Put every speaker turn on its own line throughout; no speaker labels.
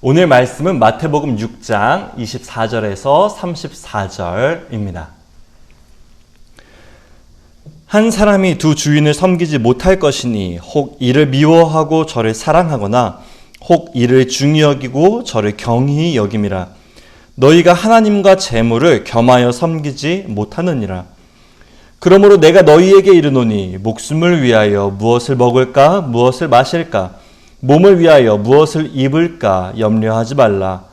오늘 말씀은 마태복음 6장 24절에서 34절입니다. 한 사람이 두 주인을 섬기지 못할 것이니 혹 이를 미워하고 저를 사랑하거나 혹 이를 중히 여기고 저를 경히 여김이라. 너희가 하나님과 재물을 겸하여 섬기지 못하느니라. 그러므로 내가 너희에게 이르노니 목숨을 위하여 무엇을 먹을까 무엇을 마실까 몸을 위하여 무엇을 입을까 염려하지 말라.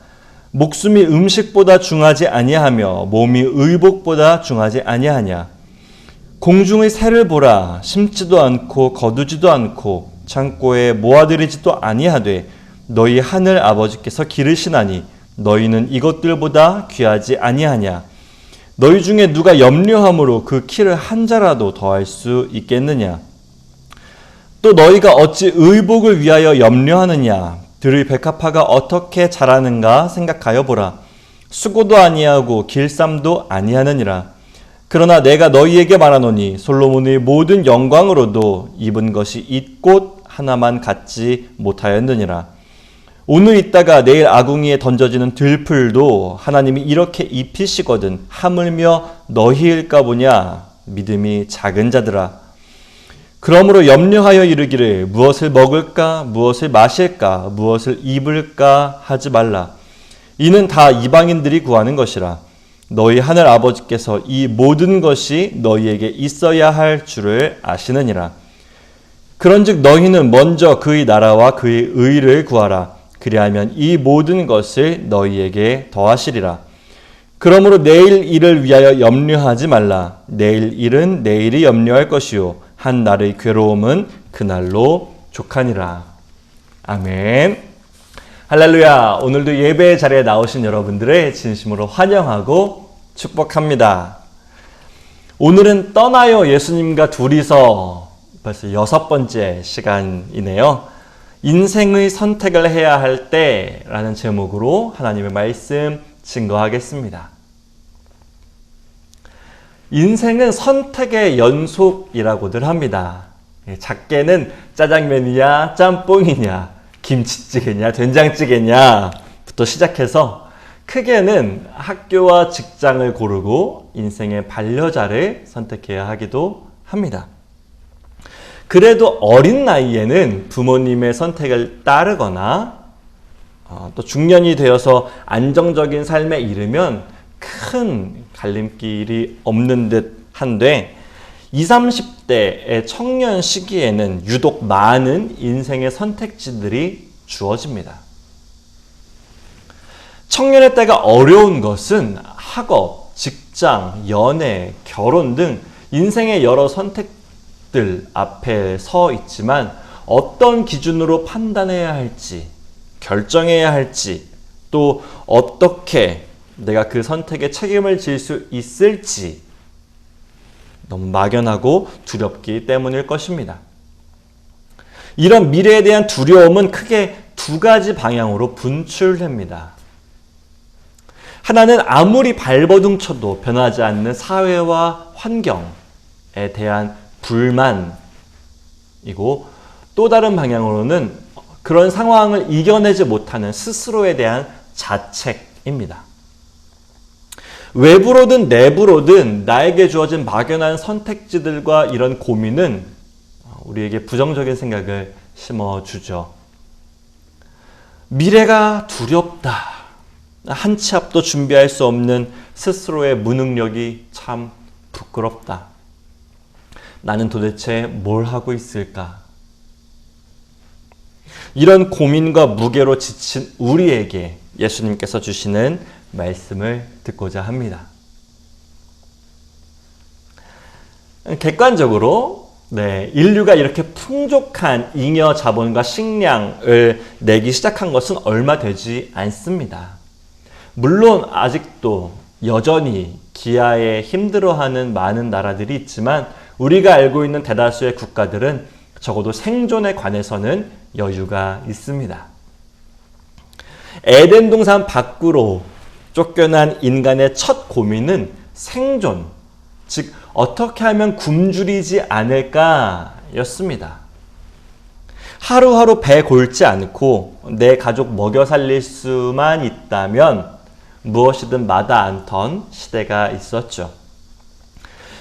목숨이 음식보다 중하지 아니하며 몸이 의복보다 중하지 아니하냐. 공중의 새를 보라. 심지도 않고 거두지도 않고 창고에 모아들이지도 아니하되 너희 하늘 아버지께서 기르시나니 너희는 이것들보다 귀하지 아니하냐. 너희 중에 누가 염려함으로 그 키를 한 자라도 더할 수 있겠느냐. 또 너희가 어찌 의복을 위하여 염려하느냐. 들의 백합화가 어떻게 자라는가 생각하여 보라. 수고도 아니하고 길쌈도 아니하느니라. 그러나 내가 너희에게 말하노니 솔로몬의 모든 영광으로도 입은 것이 이 꽃 하나만 갖지 못하였느니라. 오늘 있다가 내일 아궁이에 던져지는 들풀도 하나님이 이렇게 입히시거든 하물며 너희일까 보냐. 믿음이 작은 자들아. 그러므로 염려하여 이르기를 무엇을 먹을까 무엇을 마실까 무엇을 입을까 하지 말라. 이는 다 이방인들이 구하는 것이라. 너희 하늘 아버지께서 이 모든 것이 너희에게 있어야 할 줄을 아시느니라. 그런즉 너희는 먼저 그의 나라와 그의 의를 구하라. 그리하면 이 모든 것을 너희에게 더하시리라. 그러므로 내일 일을 위하여 염려하지 말라. 내일 일은 내일이 염려할 것이요 한 날의 괴로움은 그날로 족하니라. 아멘. 할렐루야. 오늘도 예배 자리에 나오신 여러분들을 진심으로 환영하고 축복합니다. 오늘은 떠나요 예수님과 둘이서 벌써 6번째 시간이네요. 인생의 선택을 해야 할 때라는 제목으로 하나님의 말씀 증거하겠습니다. 인생은 선택의 연속이라고들 합니다. 작게는 짜장면이냐 짬뽕이냐 김치찌개냐 된장찌개냐부터 시작해서 크게는 학교와 직장을 고르고 인생의 반려자를 선택해야 하기도 합니다. 그래도 어린 나이에는 부모님의 선택을 따르거나 또 중년이 되어서 안정적인 삶에 이르면 큰 갈림길이 없는 듯 한데 20, 30대의 청년 시기에는 유독 많은 인생의 선택지들이 주어집니다. 청년의 때가 어려운 것은 학업, 직장, 연애, 결혼 등 인생의 여러 선택들 앞에 서 있지만 어떤 기준으로 판단해야 할지, 결정해야 할지, 또 어떻게 내가 그 선택에 책임을 질 수 있을지 너무 막연하고 두렵기 때문일 것입니다. 이런 미래에 대한 두려움은 크게 두 가지 방향으로 분출됩니다. 하나는 아무리 발버둥쳐도 변하지 않는 사회와 환경에 대한 불만이고, 또 다른 방향으로는 그런 상황을 이겨내지 못하는 스스로에 대한 자책입니다. 외부로든 내부로든 나에게 주어진 막연한 선택지들과 이런 고민은 우리에게 부정적인 생각을 심어주죠. 미래가 두렵다. 한 치 앞도 준비할 수 없는 스스로의 무능력이 참 부끄럽다. 나는 도대체 뭘 하고 있을까? 이런 고민과 무게로 지친 우리에게 예수님께서 주시는 말씀을 듣고자 합니다. 객관적으로 인류가 이렇게 풍족한 잉여 자본과 식량을 내기 시작한 것은 얼마 되지 않습니다. 물론 아직도 여전히 기아에 힘들어하는 많은 나라들이 있지만 우리가 알고 있는 대다수의 국가들은 적어도 생존에 관해서는 여유가 있습니다. 에덴 동산 밖으로 쫓겨난 인간의 첫 고민은 생존, 즉 어떻게 하면 굶주리지 않을까였습니다. 하루하루 배 골지 않고 내 가족 먹여 살릴 수만 있다면 무엇이든 마다 않던 시대가 있었죠.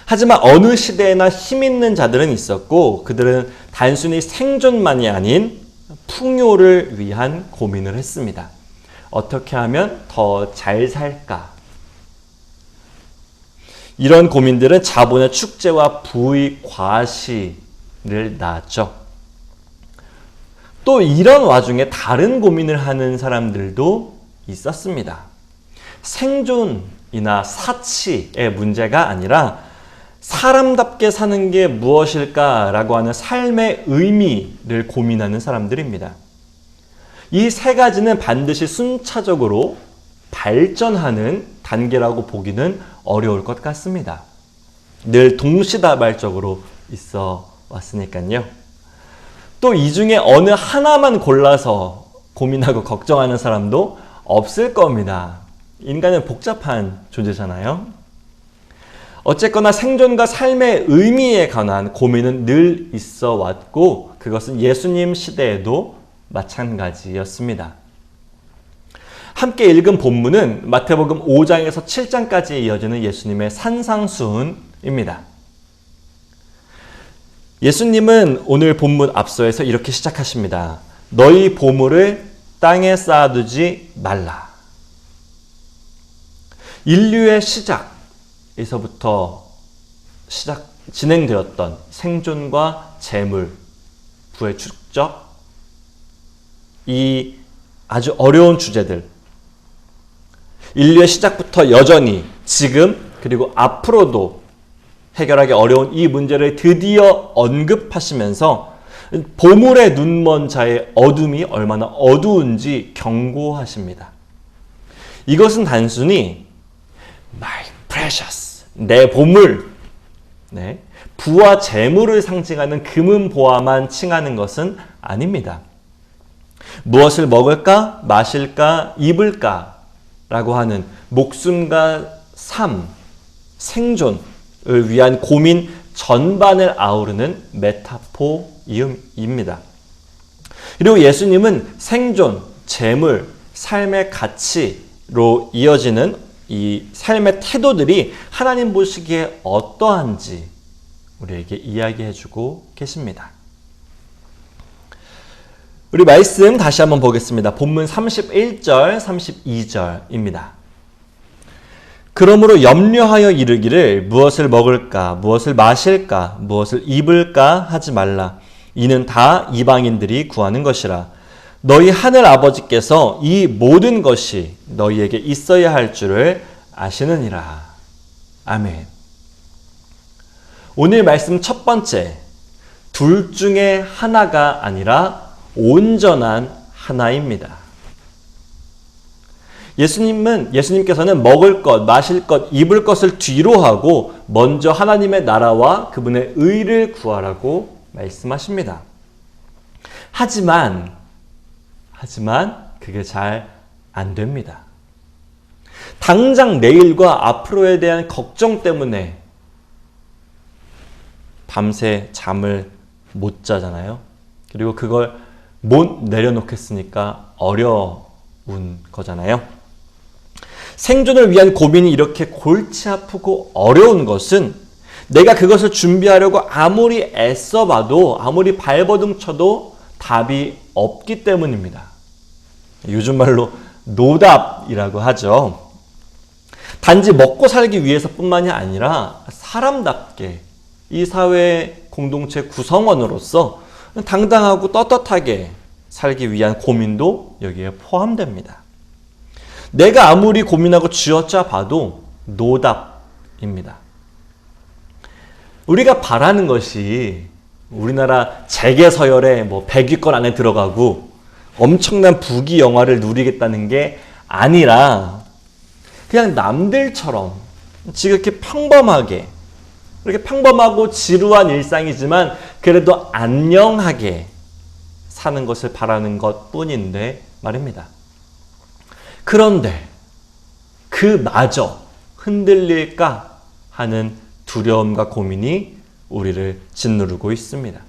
하지만 어느 시대에나 힘 있는 자들은 있었고 그들은 단순히 생존만이 아닌 풍요를 위한 고민을 했습니다. 어떻게 하면 더 잘 살까? 이런 고민들은 자본의 축제와 부의 과시를 낳았죠. 또 이런 와중에 다른 고민을 하는 사람들도 있었습니다. 생존이나 사치의 문제가 아니라 사람답게 사는 게 무엇일까라고 하는 삶의 의미를 고민하는 사람들입니다. 이 세 가지는 반드시 순차적으로 발전하는 단계라고 보기는 어려울 것 같습니다. 늘 동시다발적으로 있어 왔으니까요. 또 이 중에 어느 하나만 골라서 고민하고 걱정하는 사람도 없을 겁니다. 인간은 복잡한 존재잖아요. 어쨌거나 생존과 삶의 의미에 관한 고민은 늘 있어 왔고 그것은 예수님 시대에도 마찬가지였습니다. 함께 읽은 본문은 마태복음 5장에서 7장까지 이어지는 예수님의 산상수훈입니다. 예수님은 오늘 본문 앞서에서 이렇게 시작하십니다. 너희 보물을 땅에 쌓아두지 말라. 인류의 시작에서부터 진행되었던 생존과 재물, 부의 축적, 이 아주 어려운 주제들, 인류의 시작부터 여전히 지금 그리고 앞으로도 해결하기 어려운 이 문제를 드디어 언급하시면서 보물에 눈먼 자의 어둠이 얼마나 어두운지 경고하십니다. 이것은 단순히 My precious, 내 보물, 부와 재물을 상징하는 금은 보화만 칭하는 것은 아닙니다. 무엇을 먹을까, 마실까, 입을까 라고 하는 목숨과 삶, 생존을 위한 고민 전반을 아우르는 메타포입니다. 그리고 예수님은 생존, 재물, 삶의 가치로 이어지는 이 삶의 태도들이 하나님 보시기에 어떠한지 우리에게 이야기해주고 계십니다. 우리 말씀 다시 한번 보겠습니다. 본문 31절, 32절입니다. 그러므로 염려하여 이르기를 무엇을 먹을까, 무엇을 마실까, 무엇을 입을까 하지 말라. 이는 다 이방인들이 구하는 것이라. 너희 하늘 아버지께서 이 모든 것이 너희에게 있어야 할 줄을 아시느니라. 아멘. 오늘 말씀 첫 번째, 둘 중에 하나가 아니라 온전한 하나입니다. 예수님께서는 먹을 것, 마실 것, 입을 것을 뒤로 하고 먼저 하나님의 나라와 그분의 의를 구하라고 말씀하십니다. 하지만 그게 잘 안 됩니다. 당장 내일과 앞으로에 대한 걱정 때문에 밤새 잠을 못 자잖아요. 그리고 그걸 못 내려놓겠으니까 어려운 거잖아요. 생존을 위한 고민이 이렇게 골치 아프고 어려운 것은 내가 그것을 준비하려고 아무리 애써봐도 아무리 발버둥 쳐도 답이 없기 때문입니다. 요즘 말로 노답이라고 하죠. 단지 먹고 살기 위해서뿐만이 아니라 사람답게 이 사회 공동체 구성원으로서 당당하고 떳떳하게 살기 위한 고민도 여기에 포함됩니다. 내가 아무리 고민하고 쥐어짜 봐도 노답입니다. 우리가 바라는 것이 우리나라 재계서열의 100위권 안에 들어가고 엄청난 부귀 영화를 누리겠다는 게 아니라 그냥 남들처럼 지극히 평범하게, 이렇게 평범하고 지루한 일상이지만 그래도 안녕하게 사는 것을 바라는 것뿐인데 말입니다. 그런데 그마저 흔들릴까 하는 두려움과 고민이 우리를 짓누르고 있습니다.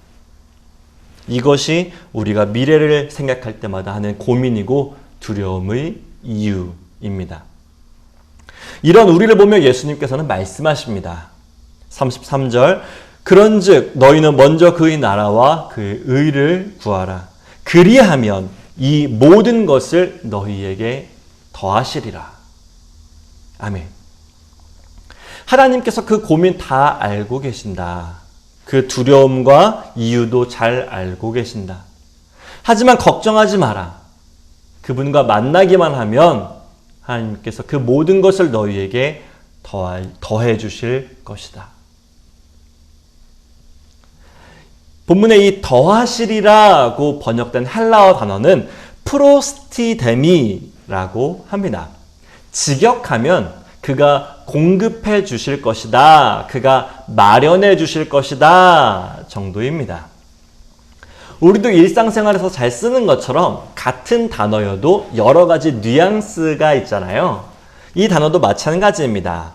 이것이 우리가 미래를 생각할 때마다 하는 고민이고 두려움의 이유입니다. 이런 우리를 보며 예수님께서는 말씀하십니다. 33절 그런즉 너희는 먼저 그의 나라와 그의 의를 구하라. 그리하면 이 모든 것을 너희에게 더하시리라. 아멘. 하나님께서 그 고민 다 알고 계신다. 그 두려움과 이유도 잘 알고 계신다. 하지만 걱정하지 마라. 그분과 만나기만 하면 하나님께서 그 모든 것을 너희에게 더해 주실 것이다. 본문에 이 더하시리라고 번역된 헬라어 단어는 프로스티데미라고 합니다. 직역하면 그가 공급해 주실 것이다. 그가 마련해 주실 것이다. 정도입니다. 우리도 일상생활에서 잘 쓰는 것처럼 같은 단어여도 여러 가지 뉘앙스가 있잖아요. 이 단어도 마찬가지입니다.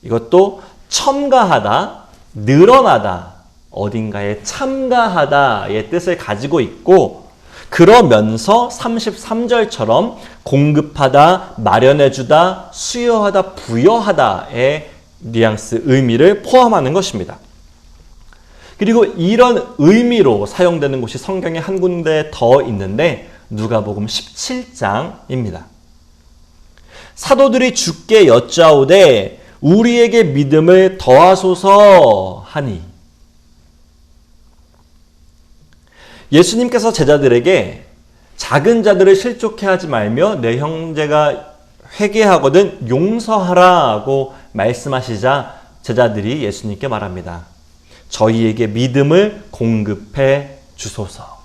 이것도 첨가하다, 늘어나다, 어딘가에 참가하다의 뜻을 가지고 있고 그러면서 33절처럼 공급하다, 마련해주다, 수여하다, 부여하다의 뉘앙스, 의미를 포함하는 것입니다. 그리고 이런 의미로 사용되는 곳이 성경에 한 군데 더 있는데 누가복음 17장입니다. 사도들이 주께 여짜오되 우리에게 믿음을 더하소서 하니 예수님께서 제자들에게 작은 자들을 실족해 하지 말며 내 형제가 회개하거든 용서하라고 말씀하시자 제자들이 예수님께 말합니다. 저희에게 믿음을 공급해 주소서.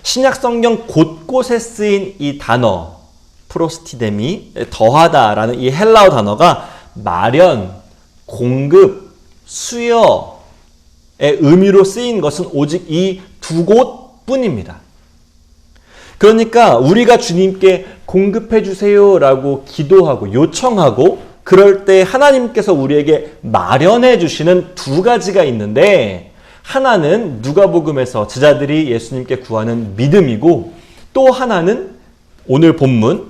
신약성경 곳곳에 쓰인 이 단어 프로스티데미, 더하다라는 이 헬라어 단어가 마련, 공급, 수여 의미로 쓰인 것은 오직 이 두 곳뿐입니다. 그러니까 우리가 주님께 공급해 주세요라고 기도하고 요청하고 그럴 때 하나님께서 우리에게 마련해 주시는 두 가지가 있는데 하나는 누가복음에서 제자들이 예수님께 구하는 믿음이고 또 하나는 오늘 본문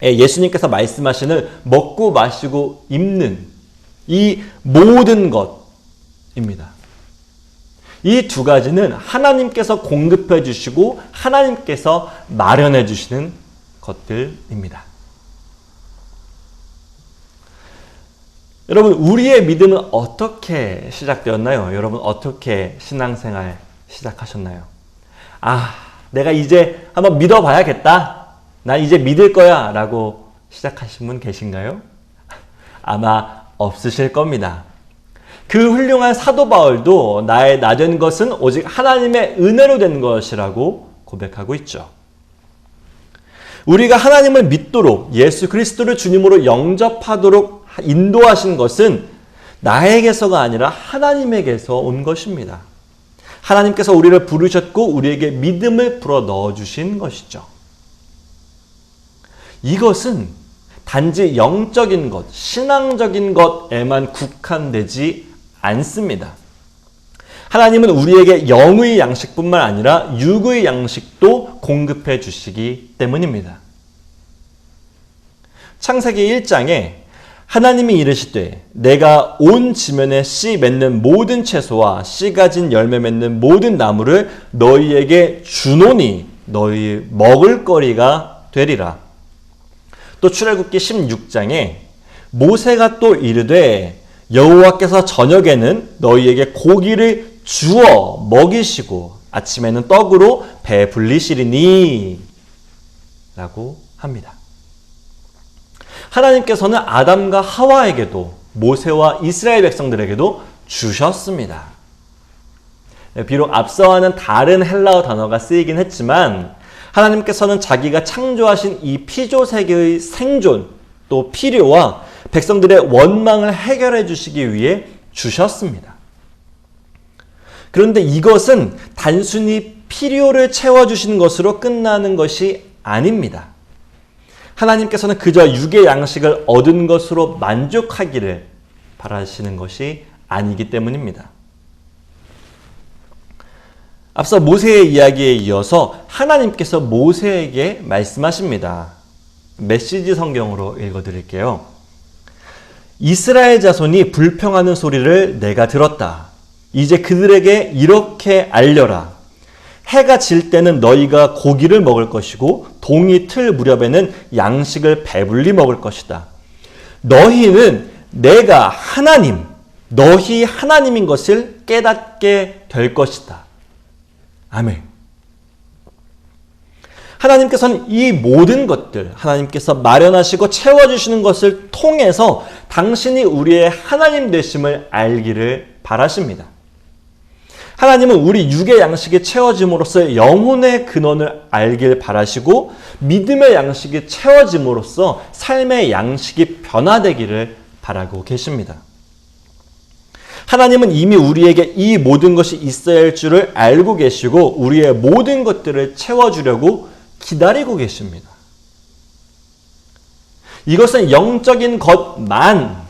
예수님께서 말씀하시는 먹고 마시고 입는 이 모든 것입니다. 이 두 가지는 하나님께서 공급해 주시고 하나님께서 마련해 주시는 것들입니다. 여러분, 우리의 믿음은 어떻게 시작되었나요? 여러분, 어떻게 신앙생활 시작하셨나요? 내가 이제 한번 믿어봐야겠다. 난 이제 믿을 거야. 라고 시작하신 분 계신가요? 아마 없으실 겁니다. 그 훌륭한 사도 바울도 나의 나된 것은 오직 하나님의 은혜로 된 것이라고 고백하고 있죠. 우리가 하나님을 믿도록 예수 그리스도를 주님으로 영접하도록 인도하신 것은 나에게서가 아니라 하나님에게서 온 것입니다. 하나님께서 우리를 부르셨고 우리에게 믿음을 불어 넣어주신 것이죠. 이것은 단지 영적인 것, 신앙적인 것에만 국한되지 않습니다. 하나님은 우리에게 영의 양식뿐만 아니라 육의 양식도 공급해 주시기 때문입니다. 창세기 1장에 하나님이 이르시되 내가 온 지면에 씨 맺는 모든 채소와 씨 가진 열매 맺는 모든 나무를 너희에게 주노니 너희 먹을 거리가 되리라. 또 출애굽기 16장에 모세가 또 이르되 여호와께서 저녁에는 너희에게 고기를 주어 먹이시고 아침에는 떡으로 배 불리시리니 라고 합니다. 하나님께서는 아담과 하와에게도 모세와 이스라엘 백성들에게도 주셨습니다. 비록 앞서와는 다른 헬라어 단어가 쓰이긴 했지만 하나님께서는 자기가 창조하신 이 피조세계의 생존 또 필요와 백성들의 원망을 해결해 주시기 위해 주셨습니다. 그런데 이것은 단순히 필요를 채워주시는 것으로 끝나는 것이 아닙니다. 하나님께서는 그저 육의 양식을 얻은 것으로 만족하기를 바라시는 것이 아니기 때문입니다. 앞서 모세의 이야기에 이어서 하나님께서 모세에게 말씀하십니다. 메시지 성경으로 읽어드릴게요. 이스라엘 자손이 불평하는 소리를 내가 들었다. 이제 그들에게 이렇게 알려라. 해가 질 때는 너희가 고기를 먹을 것이고 동이 틀 무렵에는 양식을 배불리 먹을 것이다. 너희는 내가 하나님, 너희 하나님인 것을 깨닫게 될 것이다. 아멘. 하나님께서는 이 모든 것들, 하나님께서 마련하시고 채워주시는 것을 통해서 당신이 우리의 하나님 되심을 알기를 바라십니다. 하나님은 우리 육의 양식이 채워짐으로써 영혼의 근원을 알길 바라시고 믿음의 양식이 채워짐으로써 삶의 양식이 변화되기를 바라고 계십니다. 하나님은 이미 우리에게 이 모든 것이 있어야 할 줄을 알고 계시고 우리의 모든 것들을 채워주려고 기다리고 계십니다. 이것은 영적인 것만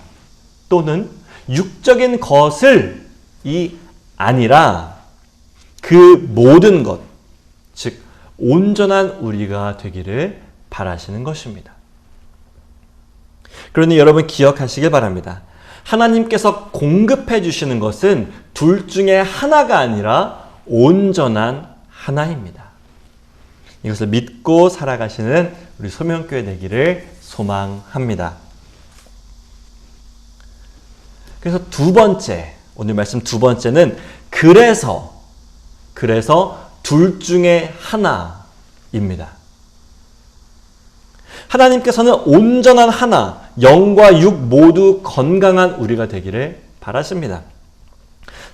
또는 육적인 것을이 아니라 그 모든 것, 즉 온전한 우리가 되기를 바라시는 것입니다. 그러니 여러분 기억하시길 바랍니다. 하나님께서 공급해 주시는 것은 둘 중에 하나가 아니라 온전한 하나입니다. 이것을 믿고 살아가시는 우리 소명교회 되기를 소망합니다. 그래서 두 번째, 오늘 말씀 두 번째는 그래서 둘 중에 하나입니다. 하나님께서는 온전한 하나, 영과 육 모두 건강한 우리가 되기를 바라십니다.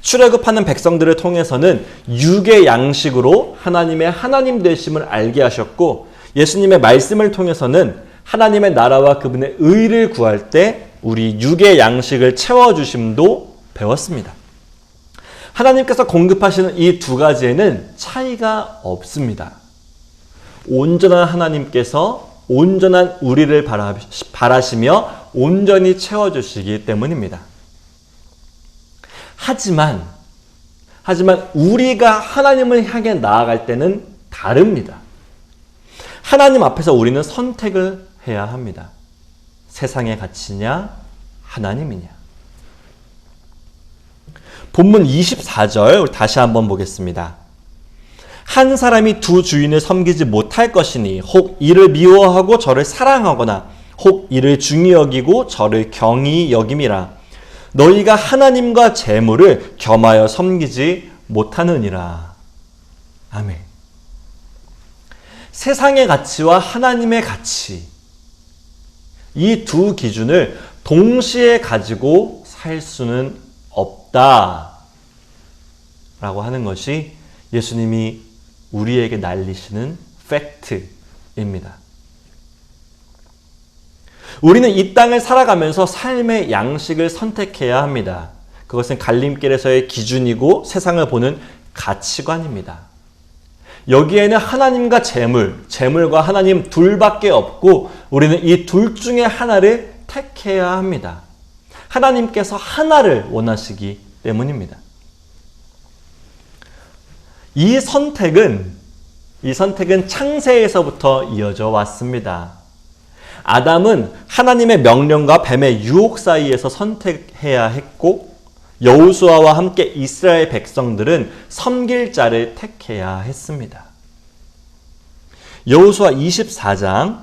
출애굽하는 백성들을 통해서는 육의 양식으로 하나님의 하나님 되심을 알게 하셨고 예수님의 말씀을 통해서는 하나님의 나라와 그분의 의를 구할 때 우리 육의 양식을 채워주심도 배웠습니다. 하나님께서 공급하시는 이 두 가지에는 차이가 없습니다. 온전한 하나님께서 온전한 우리를 바라시며 온전히 채워주시기 때문입니다. 하지만 우리가 하나님을 향해 나아갈 때는 다릅니다. 하나님 앞에서 우리는 선택을 해야 합니다. 세상의 가치냐, 하나님이냐. 본문 24절 다시 한번 보겠습니다. 한 사람이 두 주인을 섬기지 못할 것이니 혹 이를 미워하고 저를 사랑하거나 혹 이를 중히 여기고 저를 경히 여김이라. 너희가 하나님과 재물을 겸하여 섬기지 못하느니라. 아멘. 세상의 가치와 하나님의 가치, 이 두 기준을 동시에 가지고 살 수는 없다 라고 하는 것이 예수님이 우리에게 날리시는 팩트입니다. 우리는 이 땅을 살아가면서 삶의 양식을 선택해야 합니다. 그것은 갈림길에서의 기준이고 세상을 보는 가치관입니다. 여기에는 하나님과 재물과 하나님 둘밖에 없고 우리는 이 둘 중에 하나를 택해야 합니다. 하나님께서 하나를 원하시기 때문입니다. 이 선택은 창세에서부터 이어져 왔습니다. 아담은 하나님의 명령과 뱀의 유혹 사이에서 선택해야 했고 여호수아와 함께 이스라엘 백성들은 섬길 자를 택해야 했습니다. 여호수아 24장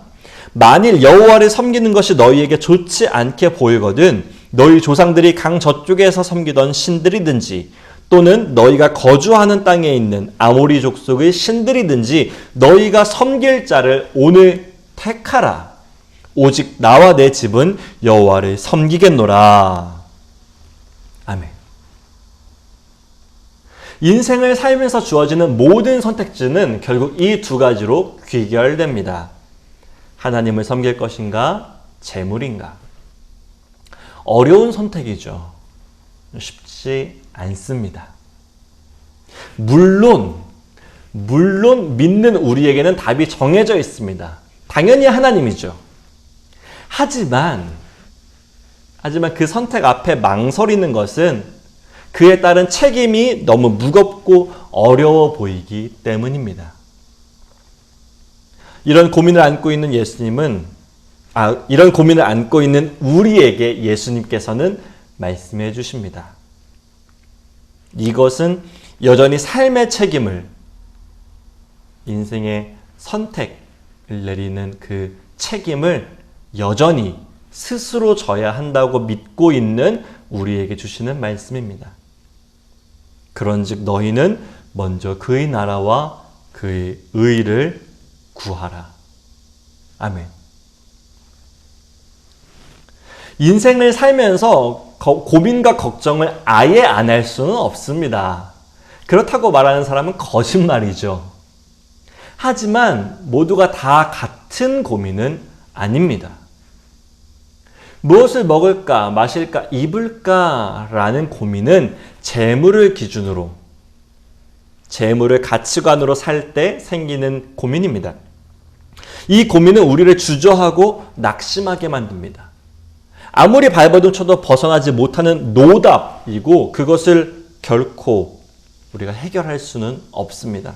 만일 여호와를 섬기는 것이 너희에게 좋지 않게 보이거든 너희 조상들이 강 저쪽에서 섬기던 신들이든지 또는 너희가 거주하는 땅에 있는 아모리 족속의 신들이든지 너희가 섬길 자를 오늘 택하라. 오직 나와 내 집은 여호와를 섬기겠노라. 아멘. 인생을 살면서 주어지는 모든 선택지는 결국 이 두 가지로 귀결됩니다. 하나님을 섬길 것인가, 재물인가. 어려운 선택이죠. 쉽지 않습니다. 물론 믿는 우리에게는 답이 정해져 있습니다. 당연히 하나님이죠. 하지만 그 선택 앞에 망설이는 것은 그에 따른 책임이 너무 무겁고 어려워 보이기 때문입니다. 이런 고민을 안고 있는 이런 고민을 안고 있는 우리에게 예수님께서는 말씀해 주십니다. 이것은 여전히 삶의 책임을, 인생의 선택을 내리는 그 책임을 여전히 스스로 져야 한다고 믿고 있는 우리에게 주시는 말씀입니다. 그런즉 너희는 먼저 그의 나라와 그의 의를 구하라. 아멘. 인생을 살면서 고민과 걱정을 아예 안 할 수는 없습니다. 그렇다고 말하는 사람은 거짓말이죠. 하지만 모두가 다 같은 고민은 아닙니다. 무엇을 먹을까, 마실까, 입을까 라는 고민은 재물을 기준으로, 재물을 가치관으로 살 때 생기는 고민입니다. 이 고민은 우리를 주저하고 낙심하게 만듭니다. 아무리 발버둥 쳐도 벗어나지 못하는 노답이고 그것을 결코 우리가 해결할 수는 없습니다.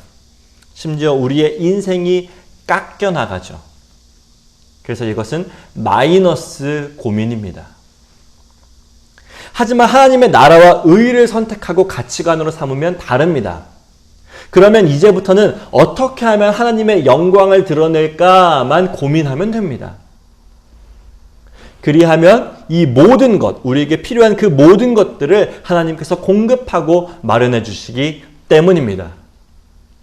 심지어 우리의 인생이 깎여나가죠. 그래서 이것은 마이너스 고민입니다. 하지만 하나님의 나라와 의를 선택하고 가치관으로 삼으면 다릅니다. 그러면 이제부터는 어떻게 하면 하나님의 영광을 드러낼까만 고민하면 됩니다. 그리하면 이 모든 것, 우리에게 필요한 그 모든 것들을 하나님께서 공급하고 마련해 주시기 때문입니다.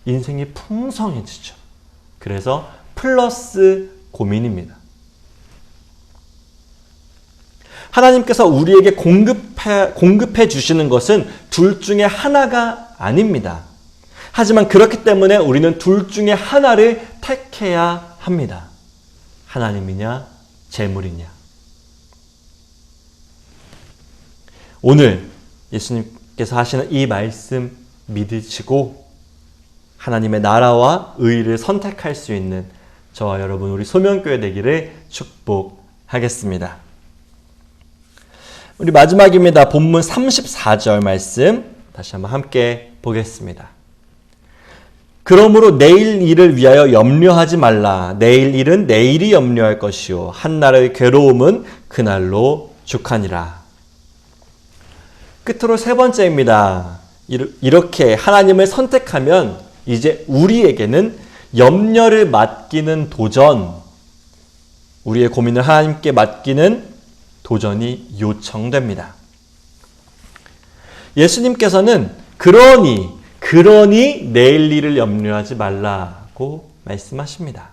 인생이 풍성해지죠. 그래서 플러스 고민입니다. 하나님께서 우리에게 공급해 주시는 것은 둘 중에 하나가 아닙니다. 하지만 그렇기 때문에 우리는 둘 중에 하나를 택해야 합니다. 하나님이냐, 재물이냐. 오늘 예수님께서 하시는 이 말씀 믿으시고 하나님의 나라와 의를 선택할 수 있는 저와 여러분, 우리 소명교회 되기를 축복하겠습니다. 우리 마지막입니다. 본문 34절 말씀 다시 한번 함께 보겠습니다. 그러므로 내일 일을 위하여 염려하지 말라. 내일 일은 내일이 염려할 것이요 한날의 괴로움은 그날로 족하니라. 끝으로 세 번째입니다. 이렇게 하나님을 선택하면 이제 우리에게는 염려를 맡기는 도전, 우리의 고민을 하나님께 맡기는 도전이 요청됩니다. 예수님께서는 그러니 내일 일을 염려하지 말라고 말씀하십니다.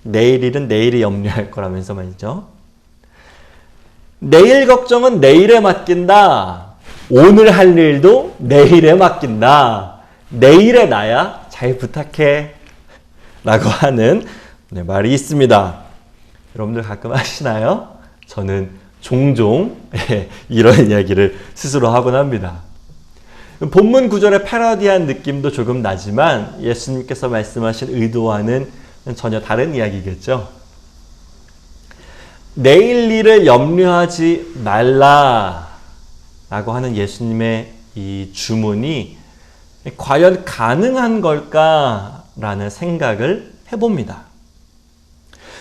내일 일은 내일이 염려할 거라면서 말이죠. 내일 걱정은 내일에 맡긴다. 오늘 할 일도 내일에 맡긴다. 내일의 나야 잘 부탁해 라고 하는 말이 있습니다. 여러분들 가끔 하시나요? 저는 종종 이런 이야기를 스스로 하곤 합니다. 본문 구절의 패러디한 느낌도 조금 나지만 예수님께서 말씀하신 의도와는 전혀 다른 이야기겠죠. 내일 일을 염려하지 말라 라고 하는 예수님의 이 주문이 과연 가능한 걸까라는 생각을 해봅니다.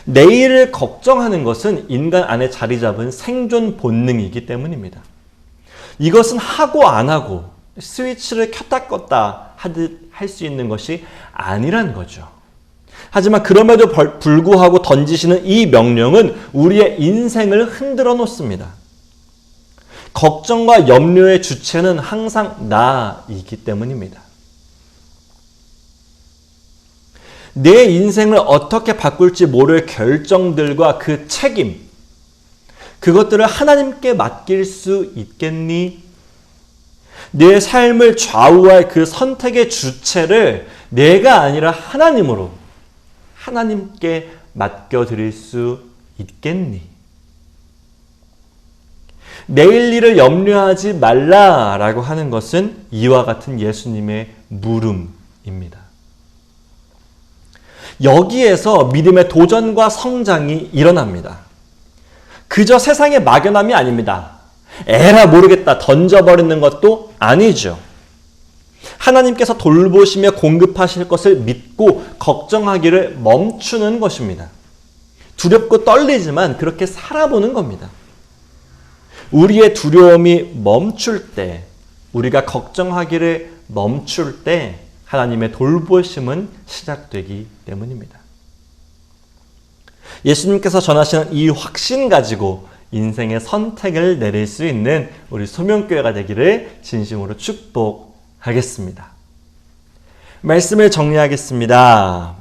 내일을 걱정하는 것은 인간 안에 자리 잡은 생존 본능이기 때문입니다. 이것은 하고 안 하고 스위치를 켰다 껐다 하듯 할 수 있는 것이 아니란 거죠. 하지만 그럼에도 불구하고 던지시는 이 명령은 우리의 인생을 흔들어 놓습니다. 걱정과 염려의 주체는 항상 나이기 때문입니다. 내 인생을 어떻게 바꿀지 모를 결정들과 그 책임, 그것들을 하나님께 맡길 수 있겠니? 내 삶을 좌우할 그 선택의 주체를 내가 아니라 하나님으로, 하나님께 맡겨드릴 수 있겠니? 내일 일을 염려하지 말라라고 하는 것은 이와 같은 예수님의 물음입니다. 여기에서 믿음의 도전과 성장이 일어납니다. 그저 세상의 막연함이 아닙니다. 에라 모르겠다 던져버리는 것도 아니죠. 하나님께서 돌보시며 공급하실 것을 믿고 걱정하기를 멈추는 것입니다. 두렵고 떨리지만 그렇게 살아보는 겁니다. 우리의 두려움이 멈출 때, 우리가 걱정하기를 멈출 때 하나님의 돌보심은 시작되기 때문입니다. 예수님께서 전하시는 이 확신 가지고 인생의 선택을 내릴 수 있는 우리 소명교회가 되기를 진심으로 축복하겠습니다. 말씀을 정리하겠습니다.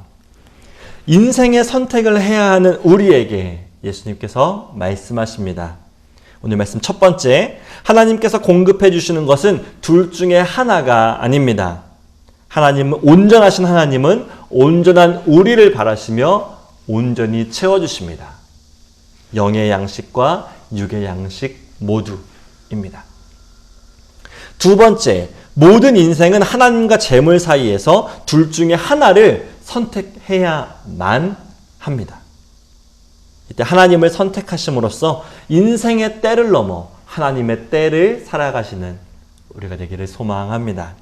인생의 선택을 해야 하는 우리에게 예수님께서 말씀하십니다. 오늘 말씀 첫 번째, 하나님께서 공급해 주시는 것은 둘 중에 하나가 아닙니다. 온전하신 하나님은 온전한 우리를 바라시며 온전히 채워주십니다. 영의 양식과 육의 양식 모두입니다. 두 번째, 모든 인생은 하나님과 재물 사이에서 둘 중에 하나를 선택해야만 합니다. 이때 하나님을 선택하심으로써 인생의 때를 넘어 하나님의 때를 살아가시는 우리가 되기를 소망합니다.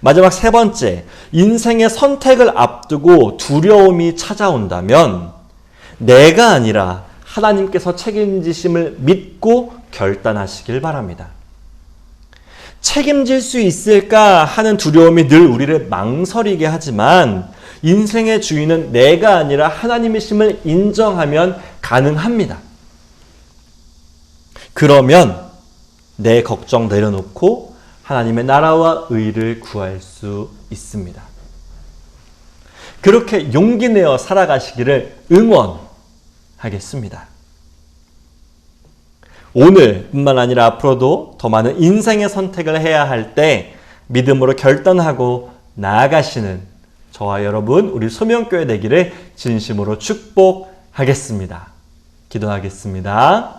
마지막 세 번째, 인생의 선택을 앞두고 두려움이 찾아온다면 내가 아니라 하나님께서 책임지심을 믿고 결단하시길 바랍니다. 책임질 수 있을까 하는 두려움이 늘 우리를 망설이게 하지만 인생의 주인은 내가 아니라 하나님이심을 인정하면 가능합니다. 그러면 내 걱정 내려놓고 하나님의 나라와 의를 구할 수 있습니다. 그렇게 용기 내어 살아가시기를 응원하겠습니다. 오늘뿐만 아니라 앞으로도 더 많은 인생의 선택을 해야 할 때 믿음으로 결단하고 나아가시는 저와 여러분, 우리 소명교회 되기를 진심으로 축복하겠습니다. 기도하겠습니다.